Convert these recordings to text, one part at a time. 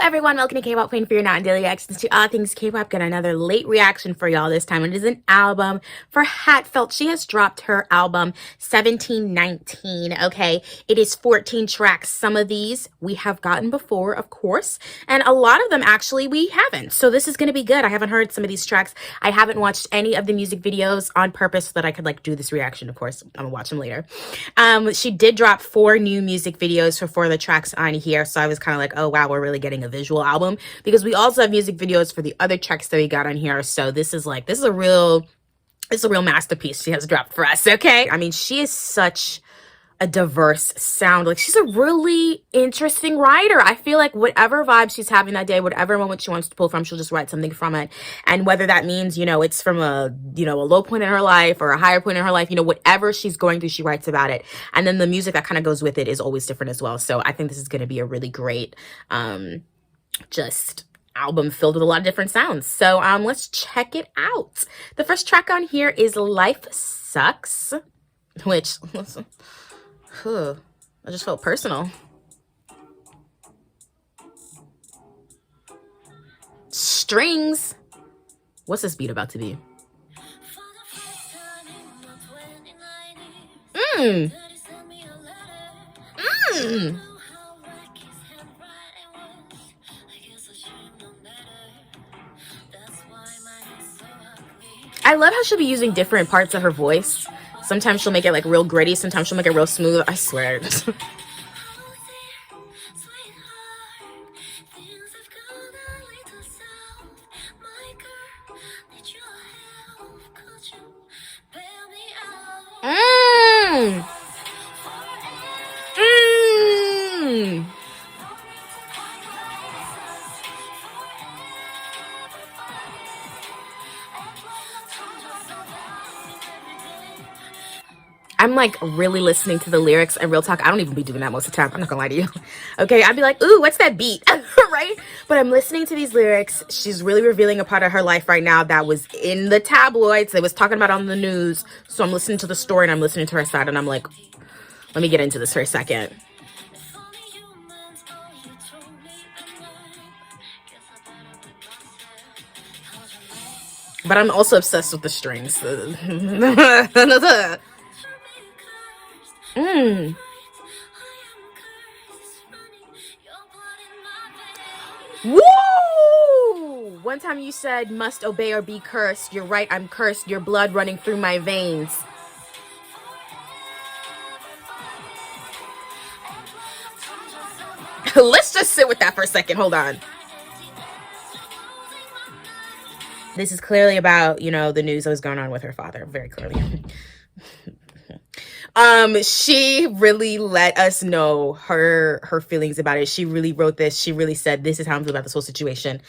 everyone, welcome to K-pop Queen for your not daily reactions to all things K-pop. Got another late reaction for y'all this time. It is an album for TFELT. She has dropped her album 1719. Okay, it is 14 tracks. Some of these we have gotten before, of course, and a lot of them actually we haven't. So this is going to be good. I haven't heard some of these tracks. I haven't watched any of the music videos on purpose so that I could like do this reaction. Of course, I'm gonna watch them later. She did drop 4 new music videos for 4 of the tracks on here, so I was kind of like, oh wow, we're really getting a visual album, because we also have music videos for the other tracks that we got on here. So this is a real masterpiece she has dropped for us. Okay, I mean, she is such a diverse sound. Like, she's a really interesting writer. I feel like whatever vibe she's having that day, whatever moment she wants to pull from, she'll just write something from it. And whether that means, you know, it's from a low point in her life or a higher point in her life, you know, whatever she's going through, she writes about it. And then the music that kind of goes with it is always different as well. So I think this is going to be a really great just album filled with a lot of different sounds. So let's check it out. The first track on here is Life Sucks, which I just felt personal. Strings. What's this beat about to be? Mmm. Mmm. I love how she'll be using different parts of her voice. Sometimes she'll make it like real gritty. Sometimes she'll make it real smooth. I swear. Mmm. Mmm. I'm like really listening to the lyrics, and real talk, I don't even be doing that most of the time. I'm not gonna lie to you. Okay, I'd be like, ooh, what's that beat? Right? But I'm listening to these lyrics. She's really revealing a part of her life right now that was in the tabloids. They was talking about on the news. So I'm listening to the story and I'm listening to her side, and I'm like, let me get into this for a second. But I'm also obsessed with the strings. Mm. Woo! One time you said, must obey or be cursed. You're right, I'm cursed. Your blood running through my veins. Let's just sit with that for a second. Hold on. This is clearly about, you know, the news that was going on with her father. Very clearly. She really let us know her feelings about it. She really wrote this. She really said, this is how I'm feeling about this whole situation.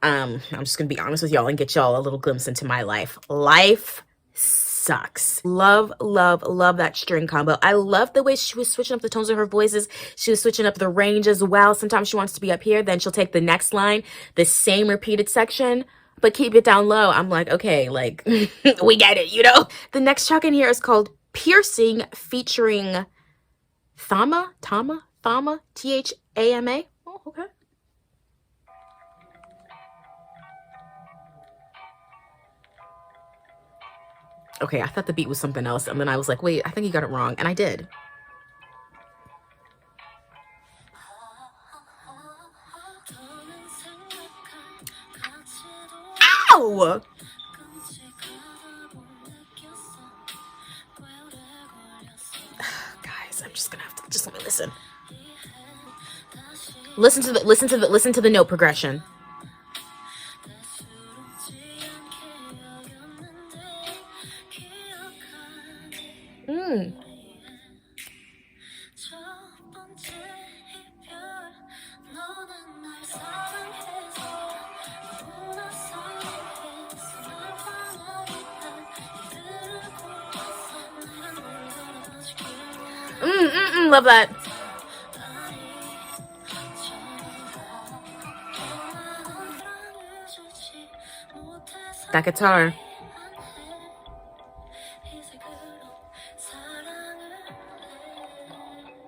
I'm just gonna be honest with y'all and get y'all a little glimpse into my life. Life sucks. Love that string combo. I love the way she was switching up the tones of her voices. She was switching up the range as well. Sometimes she wants to be up here, then she'll take the next line, the same repeated section, but keep it down low. I'm like, okay, like, we get it, you know? The next track in here is called Piercing, featuring Thama, Thama, Thama. Oh, okay. Okay, I thought the beat was something else, and then I was like, wait, I think you got it wrong, and I did. Ow! Guys, I'm just gonna have to just let me listen. Listen to the note progression. Love that. That guitar.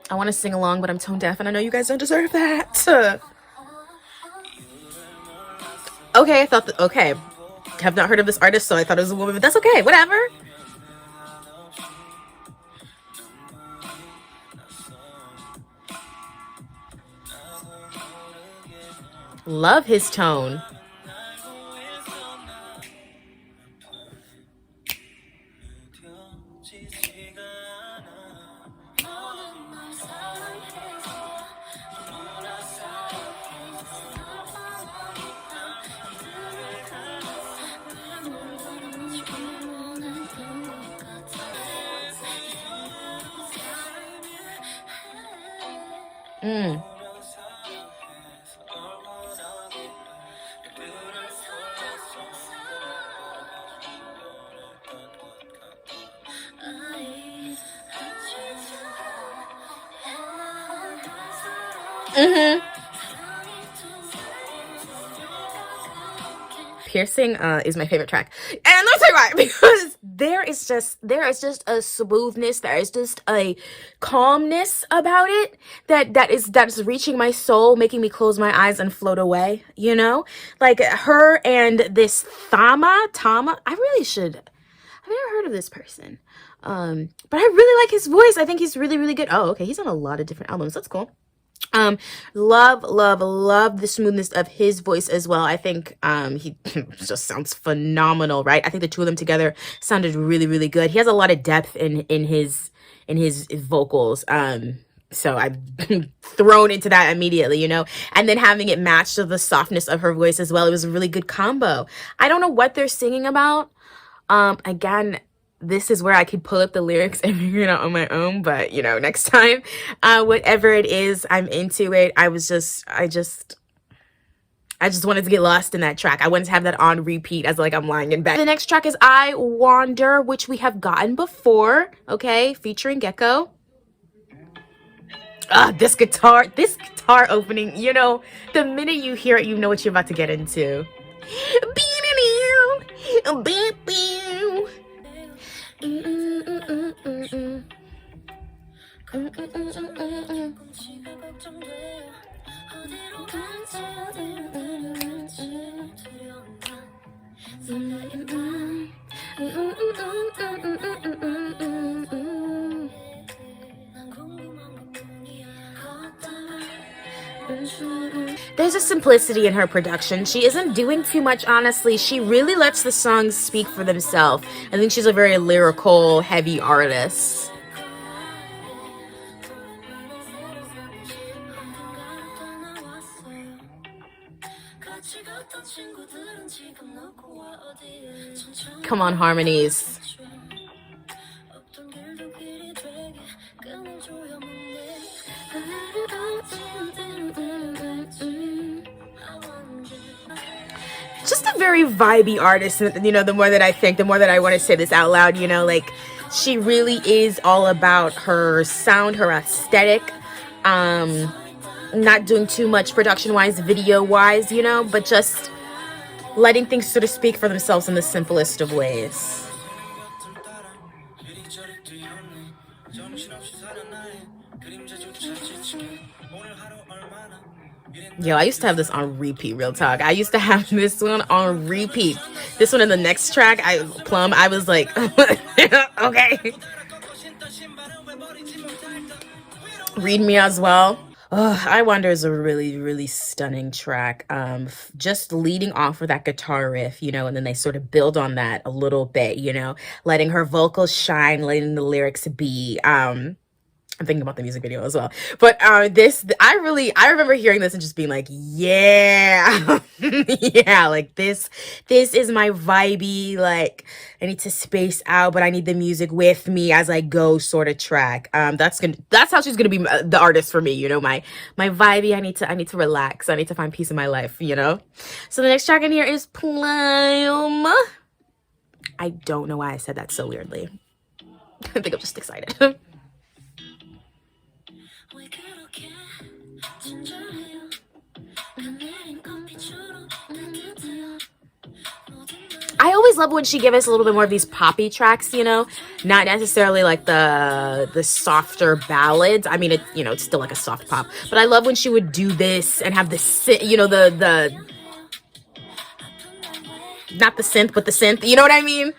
I want to sing along, but I'm tone deaf, and I know you guys don't deserve that. Okay, I thought that, okay. Have not heard of this artist, so I thought it was a woman, but that's okay. Whatever. Love his tone. Mm. Mm-hmm. Piercing is my favorite track, and let me tell you why. Because there is just a smoothness, there is just a calmness about it that is reaching my soul, making me close my eyes and float away, you know, like her and this Tama. I really should, I've never heard of this person, but I really like his voice. I think he's really, really good. Oh, okay, he's on a lot of different albums. That's cool. um love the smoothness of his voice as well. I think he just sounds phenomenal, right? I think the two of them together sounded really, really good. He has a lot of depth in his vocals. So I've thrown into that immediately, you know, and then having it matched to the softness of her voice as well. It was a really good combo. I don't know what they're singing about. Again, this is where I could pull up the lyrics and figure it out on my own, but you know, next time, whatever it is, I'm into it. I just wanted to get lost in that track. I wanted to have that on repeat as like I'm lying in bed. The next track is I Wander, which we have gotten before, okay, featuring Gecko. This guitar opening, you know, the minute you hear it, you know what you're about to get into. There's a simplicity in her production. She isn't doing too much, honestly. She really lets the songs speak for themselves. I think she's a very lyrical, heavy artist. Come on, harmonies. Just a very vibey artist, you know, the more that I think, the more that I want to say this out loud, you know, like she really is all about her sound, her aesthetic, not doing too much production wise, video wise, you know, but just letting things sort of speak for themselves in the simplest of ways. Yo, I used to have this on repeat, real talk. I used to have this one on repeat. This one in the next track, Plum, I was like, okay. Read Me as well. I Wonder is a really, really stunning track. Just leading off with that guitar riff, you know, and then they sort of build on that a little bit, you know, letting her vocals shine, letting the lyrics be. I'm thinking about the music video as well. But I remember hearing this and just being like, yeah, yeah, like this is my vibey, like I need to space out, but I need the music with me as I go sort of track. That's how she's gonna be the artist for me, you know, my vibey. I need to relax. I need to find peace in my life, you know. So the next track in here is Plum. I don't know why I said that so weirdly. I think I'm just excited. I always love when she gives us a little bit more of these poppy tracks, you know, not necessarily like the softer ballads. I mean, it's still like a soft pop, but I love when she would do this and have the, you know, the not the synth, but the synth. You know what I mean?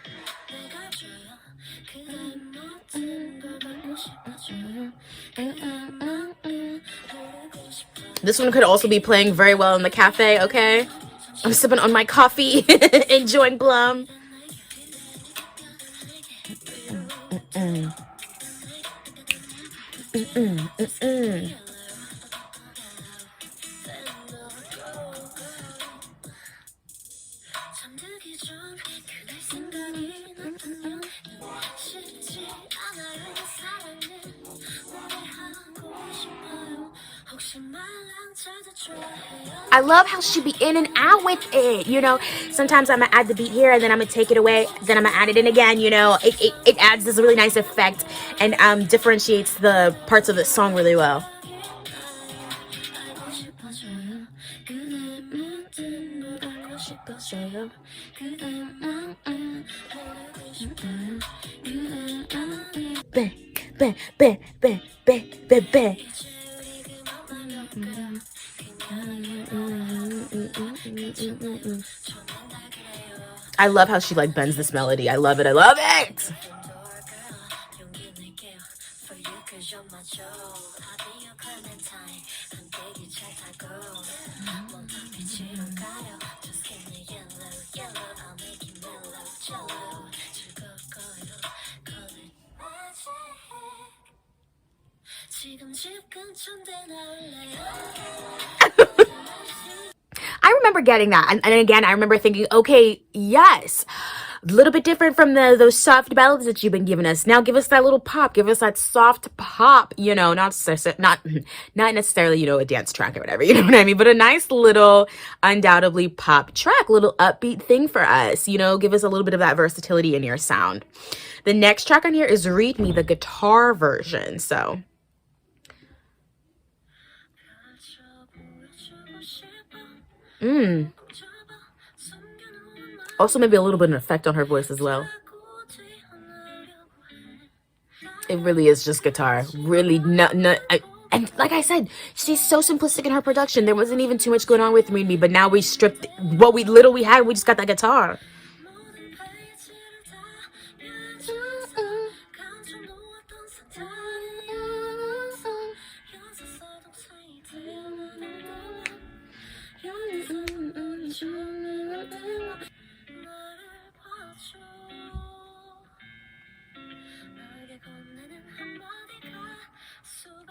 This one could also be playing very well in the cafe, okay? I'm sipping on my coffee, enjoying Plum. I love how she be in and out with it, you know. Sometimes I'm gonna add the beat here and then I'm gonna take it away, then I'm gonna add it in again, you know. It adds this really nice effect and differentiates the parts of the song really well. I love how she like bends this melody. I love it. I love it. I remember getting that. And again, I remember thinking, okay, yes, a little bit different from those soft ballads that you've been giving us. Now give us that little pop. Give us that soft pop, you know, not necessarily, you know, a dance track or whatever, you know what I mean? But a nice little, undoubtedly pop track, little upbeat thing for us, you know, give us a little bit of that versatility in your sound. The next track on here is Read Me, the guitar version. So also maybe a little bit of an effect on her voice as well. It really is just guitar. Really, and like I said, she's so simplistic in her production. There wasn't even too much going on with Read Me, but now we stripped what we had. We just got that guitar.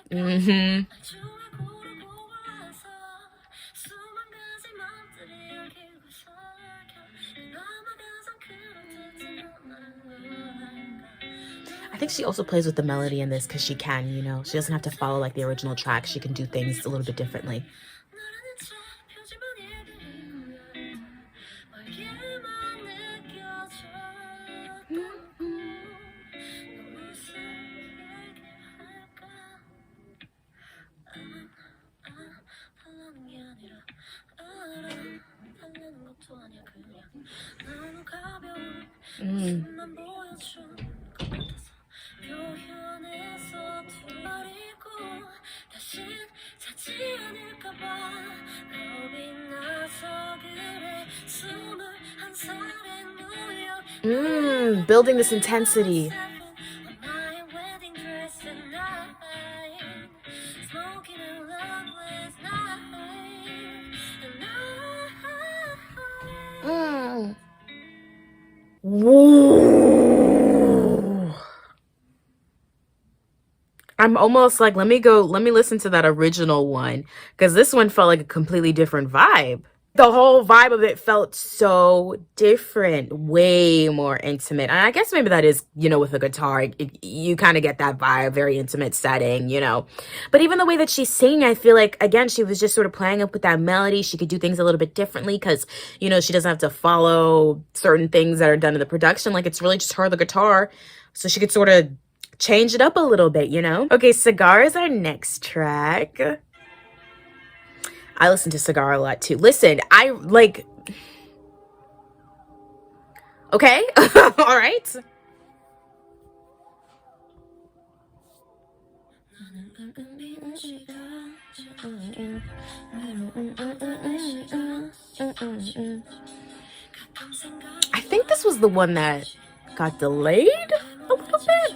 I think she also plays with the melody in this because she can, you know. She doesn't have to follow like the original track. She can do things a little bit differently. Building this intensity. Whoa. I'm almost like, let me listen to that original one, because this one felt like a completely different vibe. The whole vibe of it felt so different, way more intimate. And I guess maybe that is, you know, with a guitar, you kind of get that vibe, very intimate setting, you know. But even the way that she's singing, I feel like, again, she was just sort of playing up with that melody. She could do things a little bit differently because, you know, she doesn't have to follow certain things that are done in the production. Like, it's really just her, the guitar. So she could sort of change it up a little bit, you know. Okay, Cigars, our next track. I listen to Cigar a lot too. Listen, I like, okay. All right. this was the one that got delayed a little bit.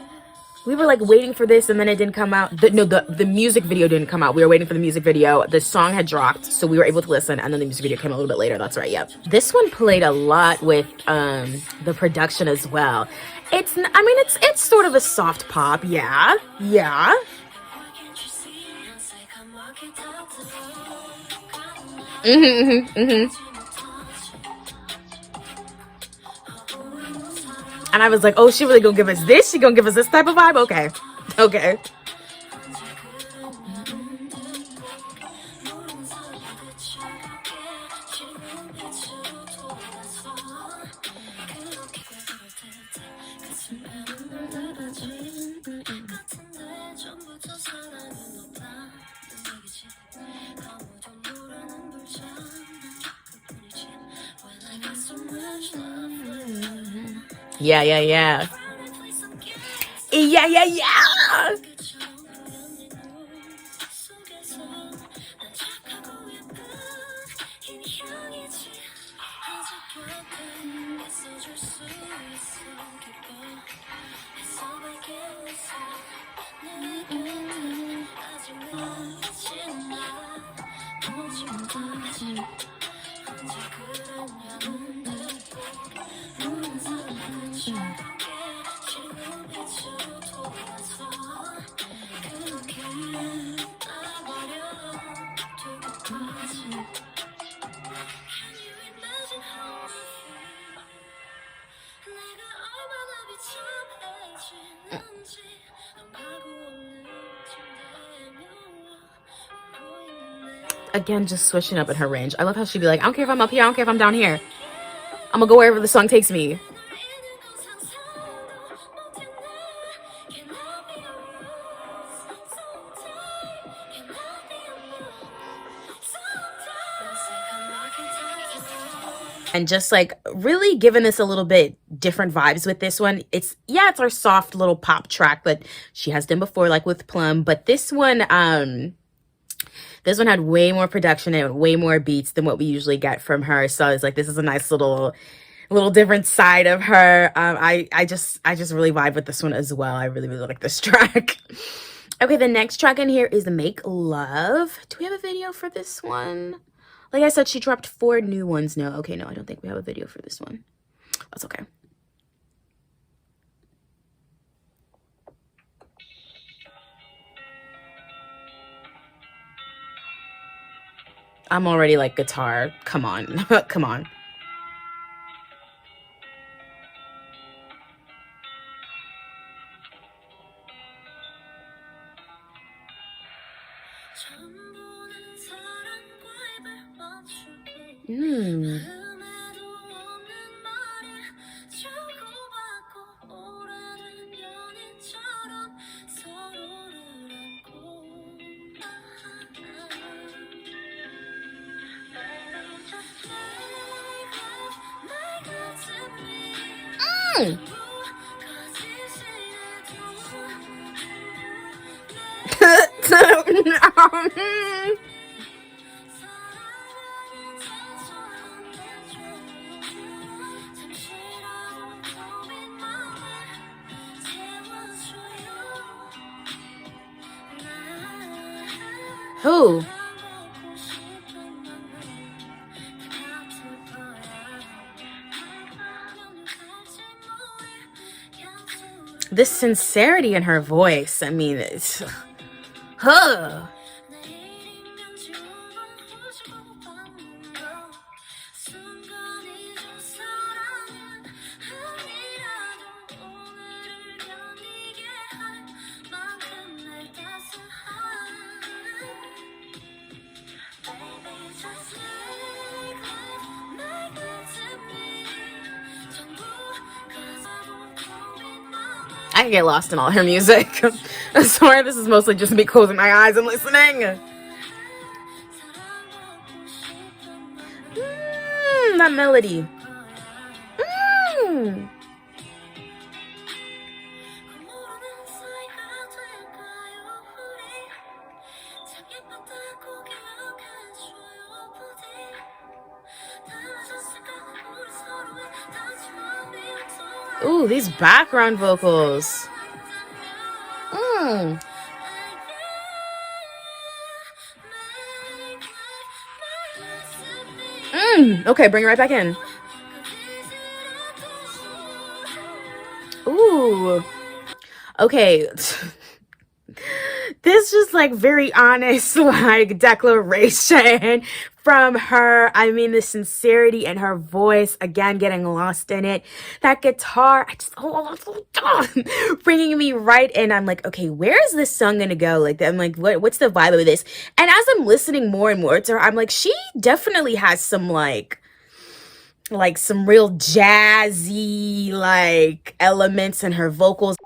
We were like waiting for this and then it didn't come out. The music video didn't come out. We were waiting for the music video. The song had dropped, so we were able to listen, and then the music video came a little bit later. That's right, yep. This one played a lot with the production as well. It's sort of a soft pop, yeah. Yeah. And I was like, oh, she really gonna give us this? She gonna give us this type of vibe? Okay. Okay. Yeah, yeah, yeah. Yeah, yeah, yeah. Again, just switching up in her range. I love how she'd be like, I don't care if I'm up here, I don't care if I'm down here. I'm gonna go wherever the song takes me. And just like really giving this a little bit different vibes with this one. It's our soft little pop track, but she has done before, like with Plum. But this one had way more production and way more beats than what we usually get from her. So I was like, this is a nice little different side of her. I just really vibe with this one as well. I really, really like this track. Okay, the next track in here is Make Love. Do we have a video for this one? Like I said, she dropped 4 new ones. No, okay, no, I don't think we have a video for this one. That's okay. I'm already like, guitar. Come on. Come on. Who? This sincerity in her voice. I mean, it's... Huh. I can get lost in all her music. I swear this is mostly just me closing my eyes and listening. That melody. Ooh, these background vocals. Mm. Okay, bring it right back in. Ooh. Okay. This just like very honest like declaration from her. I mean, the sincerity in her voice, again, getting lost in it. That guitar, I just bringing me right in. I'm like, okay, where is this song gonna go? Like, I'm like, what's the vibe of this? And as I'm listening more and more to her, I'm like, she definitely has some like some real jazzy like elements in her vocals.